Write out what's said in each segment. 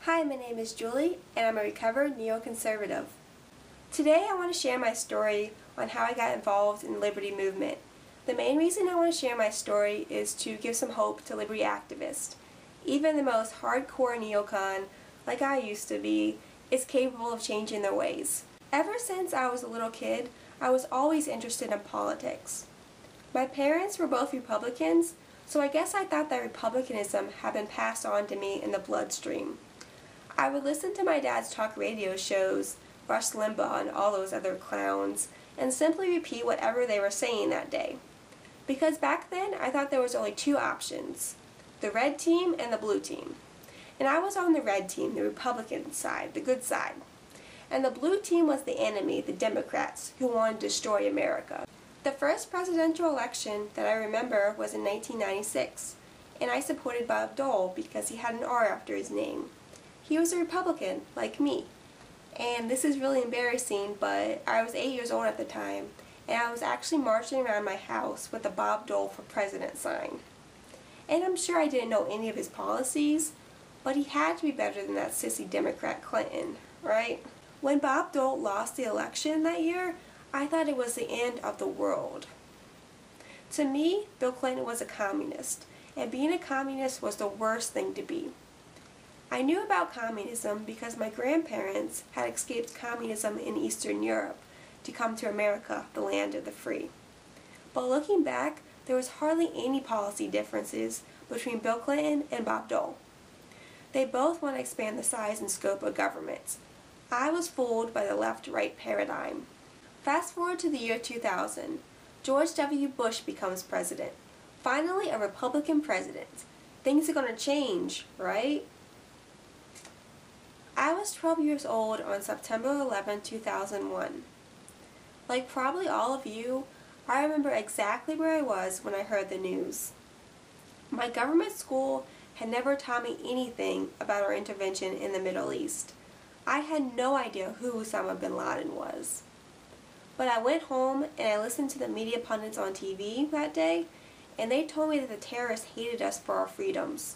Hi, my name is Julie, and I'm a recovered neoconservative. Today I want to share my story on how I got involved in the liberty movement. The main reason I want to share my story is to give some hope to liberty activists. Even the most hardcore neocon, like I used to be, is capable of changing their ways. Ever since I was a little kid, I was always interested in politics. My parents were both Republicans, so I guess I thought that Republicanism had been passed on to me in the bloodstream. I would listen to my dad's talk radio shows, Rush Limbaugh and all those other clowns, and simply repeat whatever they were saying that day. Because back then, I thought there was only two options, the red team and the blue team. And I was on the red team, the Republican side, the good side. And the blue team was the enemy, the Democrats, who wanted to destroy America. The first presidential election that I remember was in 1996, and I supported Bob Dole because he had an R after his name. He was a Republican, like me. And this is really embarrassing, but I was 8 years old at the time, and I was actually marching around my house with a Bob Dole for President sign. And I'm sure I didn't know any of his policies, but he had to be better than that sissy Democrat Clinton, right? When Bob Dole lost the election that year, I thought it was the end of the world. To me, Bill Clinton was a communist, and being a communist was the worst thing to be. I knew about communism because my grandparents had escaped communism in Eastern Europe to come to America, the land of the free. But looking back, there was hardly any policy differences between Bill Clinton and Bob Dole. They both want to expand the size and scope of governments. I was fooled by the left-right paradigm. Fast forward to the year 2000. George W. Bush becomes president. Finally, a Republican president. Things are going to change, right? I was 12 years old on September 11, 2001. Like probably all of you, I remember exactly where I was when I heard the news. My government school had never taught me anything about our intervention in the Middle East. I had no idea who Osama bin Laden was. But I went home and I listened to the media pundits on TV that day, and they told me that the terrorists hated us for our freedoms.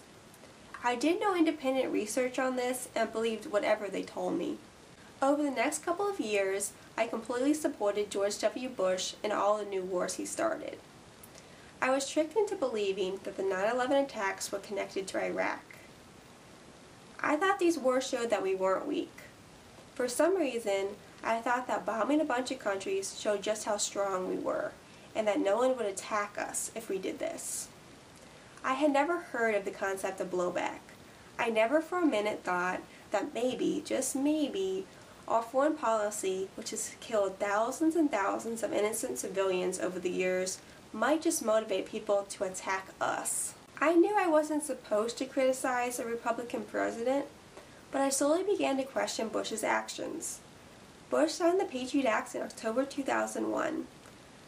I did no independent research on this and believed whatever they told me. Over the next couple of years, I completely supported George W. Bush in all the new wars he started. I was tricked into believing that the 9/11 attacks were connected to Iraq. I thought these wars showed that we weren't weak. For some reason, I thought that bombing a bunch of countries showed just how strong we were, and that no one would attack us if we did this. I had never heard of the concept of blowback. I never for a minute thought that maybe, just maybe, our foreign policy, which has killed thousands and thousands of innocent civilians over the years, might just motivate people to attack us. I knew I wasn't supposed to criticize a Republican president, but I slowly began to question Bush's actions. Bush signed the Patriot Act in October 2001.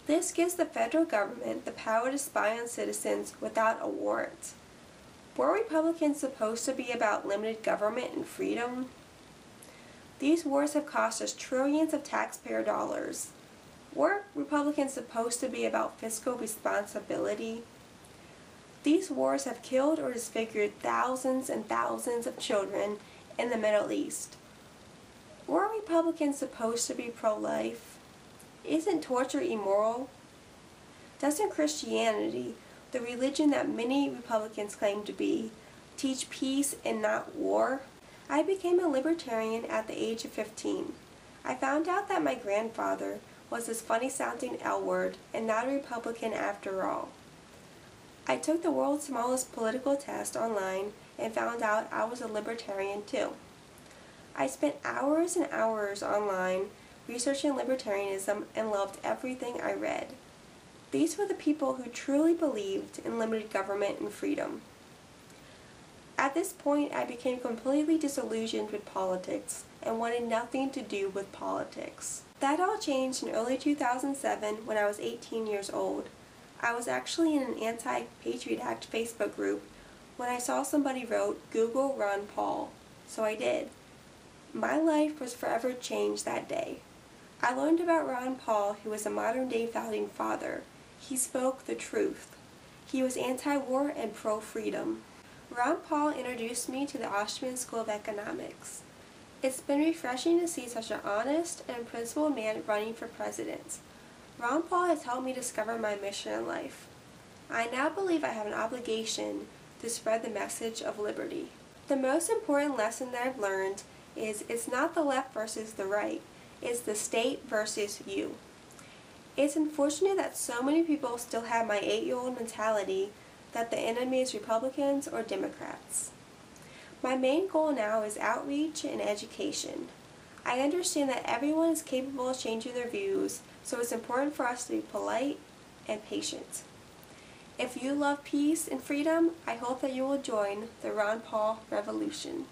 This gives the federal government the power to spy on citizens without a warrant. Were Republicans supposed to be about limited government and freedom? These wars have cost us trillions of taxpayer dollars. Were Republicans supposed to be about fiscal responsibility? These wars have killed or disfigured thousands and thousands of children in the Middle East. Were Republicans supposed to be pro-life? Isn't torture immoral? Doesn't Christianity, the religion that many Republicans claim to be, teach peace and not war? I became a libertarian at the age of 15. I found out that my grandfather was this funny-sounding L word and not a Republican after all. I took the world's smallest political test online and found out I was a libertarian too. I spent hours and hours online researching libertarianism and loved everything I read. These were the people who truly believed in limited government and freedom. At this point, I became completely disillusioned with politics and wanted nothing to do with politics. That all changed in early 2007 when I was 18 years old. I was actually in an anti-Patriot Act Facebook group when I saw somebody wrote, "Google Ron Paul," so I did. My life was forever changed that day. I learned about Ron Paul, who was a modern-day founding father. He spoke the truth. He was anti-war and pro-freedom. Ron Paul introduced me to the Austrian School of Economics. It's been refreshing to see such an honest and principled man running for president. Ron Paul has helped me discover my mission in life. I now believe I have an obligation to spread the message of liberty. The most important lesson that I've learned is it's not the left versus the right, it's the state versus you. It's unfortunate that so many people still have my 8-year-old mentality that the enemy is Republicans or Democrats. My main goal now is outreach and education. I understand that everyone is capable of changing their views, so it's important for us to be polite and patient. If you love peace and freedom, I hope that you will join the Ron Paul Revolution.